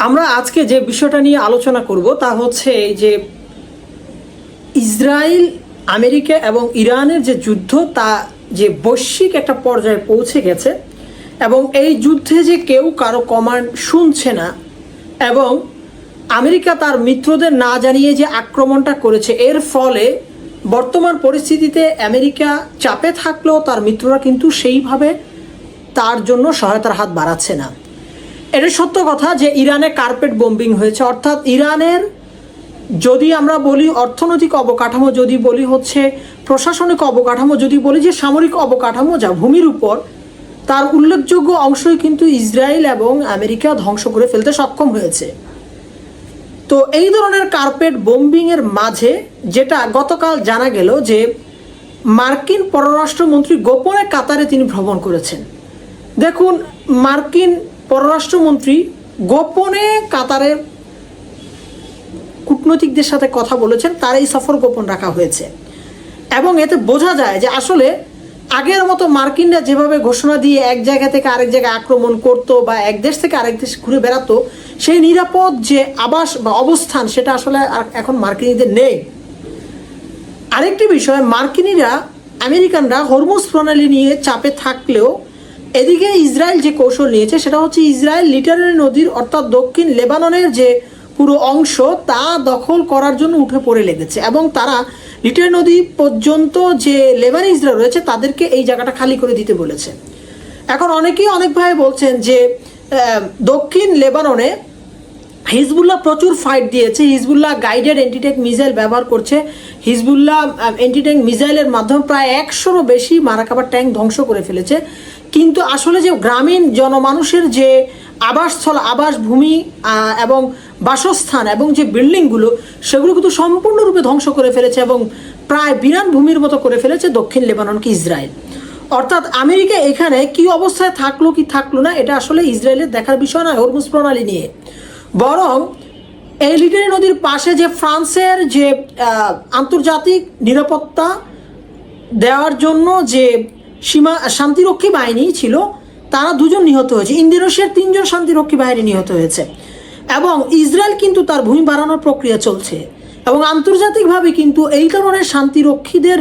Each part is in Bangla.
আমরা আজকে যে বিষয়টা নিয়ে আলোচনা করব তা হচ্ছে এই যে ইসরায়েল, আমেরিকা এবং ইরানের যে যুদ্ধ তা যে বৈশ্বিক একটা পর্যায়ে পৌঁছে গেছে এবং এই যুদ্ধে যে কেউ কারো কমান্ড শুনছে না এবং আমেরিকা তার মিত্রদের না জানিয়ে যে আক্রমণটা করেছে, এর ফলে বর্তমান পরিস্থিতিতে আমেরিকা চাপে থাকলেও তার মিত্ররা কিন্তু সেইভাবে তার জন্য সহায়তার হাত বাড়াচ্ছে না। এটা সত্য কথা যে ইরানে কার্পেট বোম্বিং হয়েছে, অর্থাৎ ইরানের যদি আমরা বলি অর্থনৈতিক অবকাঠামো, যদি বলি হচ্ছে প্রশাসনিক অবকাঠামো, যদি বলি যে সামরিক অবকাঠামো যা ভূমির উপর, তার উল্লেখযোগ্য অংশই কিন্তু ইসরায়েল এবং আমেরিকা ধ্বংস করে ফেলতে সক্ষম হয়েছে। তো এই ধরনের কার্পেট বোম্বিংয়ের মাঝে যেটা গতকাল জানা গেল যে মার্কিন পররাষ্ট্রমন্ত্রী গোপনে কাতারে তিনি ভ্রমণ করেছেন। দেখুন, মার্কিন পররাষ্ট্রমন্ত্রী গোপনে কাতারের কূটনৈতিকদের সাথে কথা বলেছেন, তার এই সফর গোপন রাখা হয়েছে এবং এতে বোঝা যায় যে আসলে আগের মতো মার্কিনরা যেভাবে ঘোষণা দিয়ে এক জায়গা থেকে আরেক জায়গায় আক্রমণ করত বা এক দেশ থেকে আরেক দেশ ঘুরে বেড়াতো, সেই নিরাপদ যে আবাস বা অবস্থান সেটা আসলে এখন মার্কিনীদের নেই। আরেকটি বিষয়, মার্কিনীরা আমেরিকানরা হরমুজ প্রণালী নিয়ে চাপে থাকলেও এদিকে ইসরায়েল যে কৌশল নিয়েছে সেটা হচ্ছে ইসরায়েল লিটারেল নদীর অর্থাৎ দক্ষিণ লেবাননের যে পুরো অংশ তা দখল করার জন্য উঠে পড়ে লেগেছে এবং তারা লিটার নদী পর্যন্ত যে লেবানিজরা রয়েছে তাদেরকে এই জায়গাটা খালি করে দিতে বলেছে। এখন অনেকেই অনেকভাবে বলছেন যে দক্ষিণ লেবাননে হিজবুল্লাহ প্রচুর ফাইট দিয়েছে, হিজবুল্লাহ গাইডেড অ্যান্টিট্যাঙ্ক মিসাইল ব্যবহার করছে, হিজবুল্লাহ অ্যান্টিট্যাঙ্ক মিসাইলের মাধ্যমে প্রায় 100-রও বেশি মারাকাবার ট্যাঙ্ক ধ্বংস করে ফেলেছে। কিন্তু আসলে যে গ্রামীণ জনমানুষের যে আবাসস্থল, আবাসভূমি এবং বাসস্থান এবং যে বিল্ডিংগুলো সেগুলো কিন্তু সম্পূর্ণরূপে ধ্বংস করে ফেলেছে এবং প্রায় বিরান ভূমির মতো করে ফেলেছে দক্ষিণ লেবাননকে ইসরায়েল। অর্থাৎ আমেরিকা এখানে কি অবস্থায় থাকলো কি থাকলো না এটা আসলে ইসরায়েলের দেখার বিষয় নয় হরমুজ প্রণালী নিয়ে, বরং এই লিটারি নদীর পাশে যে ফ্রান্সের যে আন্তর্জাতিক নিরাপত্তা দেওয়ার জন্য যে সীমা শান্তিরক্ষী বাহিনী ছিল তারা 2 জন নিহত হয়েছে, ইন্দোনেশিয়ার 3 জন শান্তিরক্ষী বাহিনী নিহত হয়েছে এবং ইসরায়েল কিন্তু তার ভূমি বাড়ানোর প্রক্রিয়া চলছে এবং আন্তর্জাতিকভাবে কিন্তু এই ধরনের শান্তিরক্ষীদের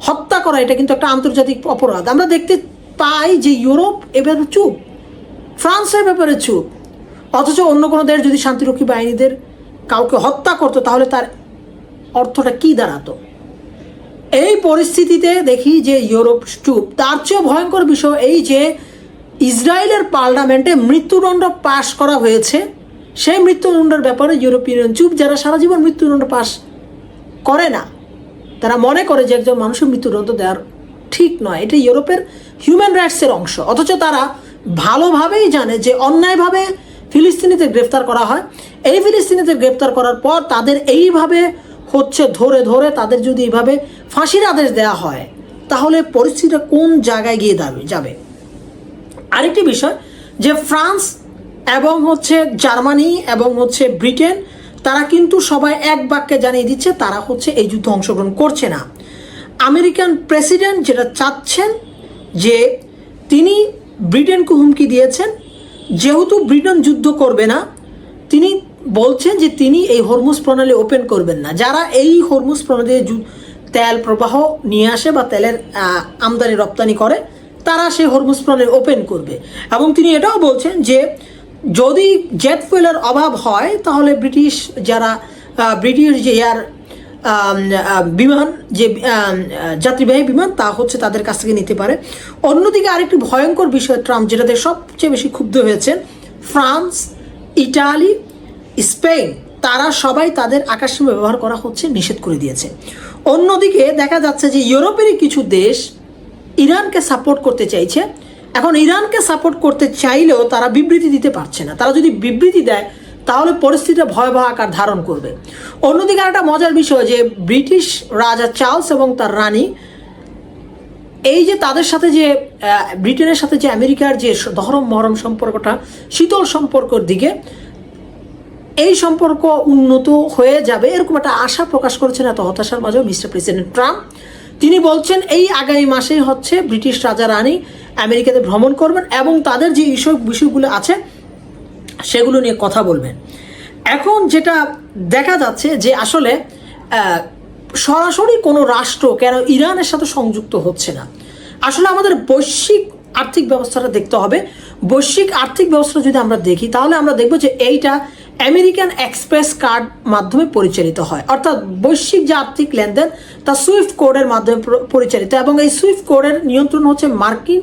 হত্যা করা এটা কিন্তু একটা আন্তর্জাতিক অপরাধ। আমরা দেখতে পাই যে ইউরোপ এভাবে চুপ, ফ্রান্সের ব্যাপারে চুপ, অথচ অন্য কোনো দেশ যদি শান্তিরক্ষী বাহিনীদের কাউকে হত্যা করতো তাহলে তার অর্থটা কি দাঁড়াতো। এই পরিস্থিতিতে দেখি যে ইউরোপ চুপ। তার চেয়েও ভয়ঙ্কর বিষয় এই যে ইসরায়েলের পার্লামেন্টে মৃত্যুদণ্ড পাশ করা হয়েছে, সেই মৃত্যুদণ্ডের ব্যাপারে ইউরোপিয়ান চুপ। যারা সারা জীবন মৃত্যুদণ্ড পাশ করে না তারা মনে করে যে একজন মানুষের মৃত্যুদণ্ড দেওয়ার ঠিক নয়, এটা ইউরোপের হিউম্যান রাইটসের অংশ, অথচ তারা ভালোভাবেই জানে যে অন্যায়ভাবে ফিলিস্তিনিদের গ্রেফতার করা হয়। এই ফিলিস্তিনিদের গ্রেফতার করার পর তাদের এইভাবে হচ্ছে ধরে ধরে তাদের যদি এইভাবে ফাঁসির আদেশ দেওয়া হয় তাহলে পরিস্থিতিটা কোন জায়গায় গিয়ে যাবে। আরেকটি বিষয় যে ফ্রান্স এবং হচ্ছে জার্মানি এবং হচ্ছে ব্রিটেন তারা কিন্তু সবাই এক বাক্যে জানিয়ে দিচ্ছে তারা হচ্ছে এই যুদ্ধে অংশগ্রহণ করছে না। আমেরিকান প্রেসিডেন্ট যেটা চাচ্ছেন যে তিনি ব্রিটেনকে হুমকি দিয়েছেন, যেহেতু ব্রিটেন যুদ্ধ করবে না তিনি বলছেন যে তিনি এই হরমুজ প্রণালী ওপেন করবেন না। যারা এই হরমুজ প্রণালী তেল প্রবাহ নিয়ে আসে বা তেলের আমদানি রপ্তানি করে তারা সেই হরমুজ প্রণালী ওপেন করবে এবং তিনি এটাও বলছেন যে যদি জেট ফুয়েলের অভাব হয় তাহলে ব্রিটিশ যে এয়ার বিমান যে যাত্রীবাহী বিমান তা হচ্ছে তাদের কাছ থেকে নিতে পারে। অন্যদিকে আরেকটি ভয়ঙ্কর বিষয় ট্রাম্প যেটাতে সবচেয়ে বেশি ক্ষুব্ধ হয়েছেন, ফ্রান্স, ইটালি, স্পেন তারা সবাই তাদের আকাশসীমা ব্যবহার করা হচ্ছে নিষেধ করে দিয়েছে। অন্যদিকে দেখা যাচ্ছে যে ইউরোপেরই কিছু দেশ ইরানকে সাপোর্ট করতে চাইছে। এখন ইরানকে সাপোর্ট করতে চাইলেও তারা বিবৃতি দিতে পারছে না, তারা যদি বিবৃতি দেয় তাহলে পরিস্থিতিটা ভয়াবহ আকার ধারণ করবে। অন্যদিকে একটা মজার বিষয় যে ব্রিটিশ রাজা চার্লস এবং তার রানী এই যে তাদের সাথে যে ব্রিটেনের সাথে যে আমেরিকার যে ধরম মহরম সম্পর্কটা শীতল সম্পর্কের দিকে, এই সম্পর্ক উন্নত হয়ে যাবে এরকম একটা আশা প্রকাশ করেছেন এত হতাশার মাঝেও মিস্টার প্রেসিডেন্ট ট্রাম্প। তিনি বলছেন এই আগামী মাসেই হচ্ছে ব্রিটিশ রাজা রানী আমেরিকাতে ভ্রমণ করবেন এবং তাদের যে বিষয়গুলো আছে সেগুলো নিয়ে কথা বলবেন। এখন যেটা দেখা যাচ্ছে যে আসলে সরাসরি কোনো রাষ্ট্র কেন ইরানের সাথে সংযুক্ত হচ্ছে না, আসলে আমাদের বৈশ্বিক আর্থিক ব্যবস্থাটা দেখতে হবে। বৈশ্বিক আর্থিক ব্যবস্থা যদি আমরা দেখি তাহলে আমরা দেখব যে এইটা আমেরিকান এক্সপ্রেস কার্ড মাধ্যমে পরিচালিত হয়, অর্থাৎ বৈশ্বিক যে আর্থিক লেনদেন তা সুইফট কোডের মাধ্যমে পরিচালিত, এবং এই সুইফট কোডের নিয়ন্ত্রণ হচ্ছে মার্কিন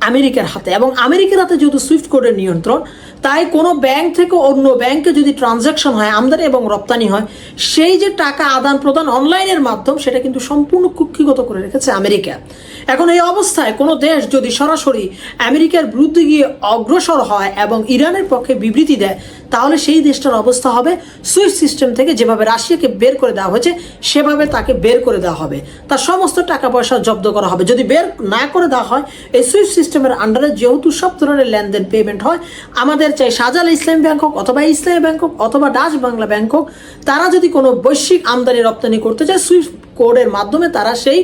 আমেরিকার হাতে, এবং আমেরিকার হাতে যেহেতু সুইফট কোডের নিয়ন্ত্রণ, তাই কোনো ব্যাংক থেকে অন্য ব্যাংকে যদি ট্রানজ্যাকশন হয়, আমদানি এবং রপ্তানি হয়, সেই যে টাকা আদান প্রদান অনলাইনের মাধ্যম, সেটা কিন্তু সম্পূর্ণ কুক্ষিগত করে রেখেছে আমেরিকা। এখন এই অবস্থায় কোনো দেশ যদি সরাসরি আমেরিকার বিরুদ্ধে গিয়ে অগ্রসর হয় এবং ইরানের পক্ষে বিবৃতি দেয়, তাহলে সেই দেশটার অবস্থা হবে সুইফট সিস্টেম থেকে যেভাবে রাশিয়াকে বের করে দেওয়া হয়েছে সেভাবে তাকে বের করে দেওয়া হবে, তার সমস্ত টাকা পয়সা জব্দ করা হবে। যদি বের না করে দেওয়া হয়, এই সুইফট সিস্টেমের আন্ডারে যেহেতু সব ধরনের লেনদেন পেমেন্ট হয়, আমাদের চাই শাহজালাল ইসলামী ব্যাংক হোক অথবা ইসলামী ব্যাংক হোক অথবা ডাচ বাংলা ব্যাংক হোক, তারা যদি কোনো বৈশ্বিক আমদানি রপ্তানি করতে চায়, সুইফট কোডের মাধ্যমে তারা সেই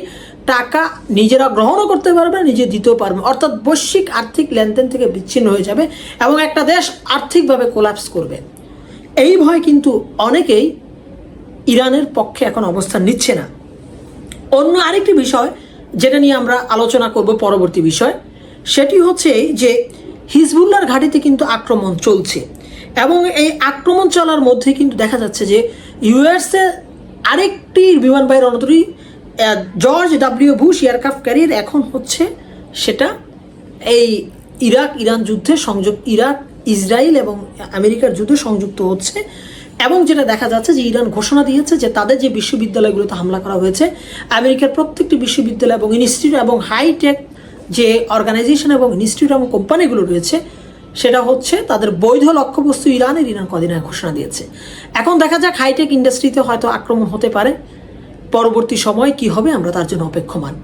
টাকা নিজেরা গ্রহণও করতে পারবে, নিজে দিতেও পারবে, অর্থাৎ বৈশ্বিক আর্থিক লেনদেন থেকে বিচ্ছিন্ন হয়ে যাবে এবং একটা দেশ আর্থিকভাবে কোলাপস করবে। এই ভয় কিন্তু অনেকেই ইরানের পক্ষে এখন অবস্থান নিচ্ছে না। অন্য আরেকটি বিষয় যেটা নিয়ে আমরা আলোচনা করব পরবর্তী বিষয়, সেটি হচ্ছে যে হিজবুল্লাহর ঘাঁটিতে কিন্তু আক্রমণ চলছে, এবং এই আক্রমণ চলার মধ্যে কিন্তু দেখা যাচ্ছে যে ইউএসএ আরেকটি বিমানবাহী রণতরী George W Bush aircraft carrier এখন হচ্ছে সেটা এই ইরাক-ইরান যুদ্ধে ইরাক ইসরায়েল এবং আমেরিকার যুদ্ধে সংযুক্ত হচ্ছে। এবং যেটা দেখা যাচ্ছে যে ইরান ঘোষণা দিয়েছে যে তাদের যে বিশ্ববিদ্যালয়গুলোতে হামলা করা হয়েছে, আমেরিকার প্রত্যেকটি বিশ্ববিদ্যালয় এবং ইনস্টিটিউট এবং হাইটেক যে অর্গানাইজেশন এবং ইনস্টিটিউট এবং কোম্পানিগুলো রয়েছে, সেটা হচ্ছে তাদের বৈধ লক্ষ্যবস্তু ইরান কদিন আগে ঘোষণা দিয়েছে। এখন দেখা যাক হাইটেক ইন্ডাস্ট্রিতে হয়তো আক্রমণ হতে পারে, পরবর্তী সময় কি হবে আমরা তার জন্য অপেক্ষমান।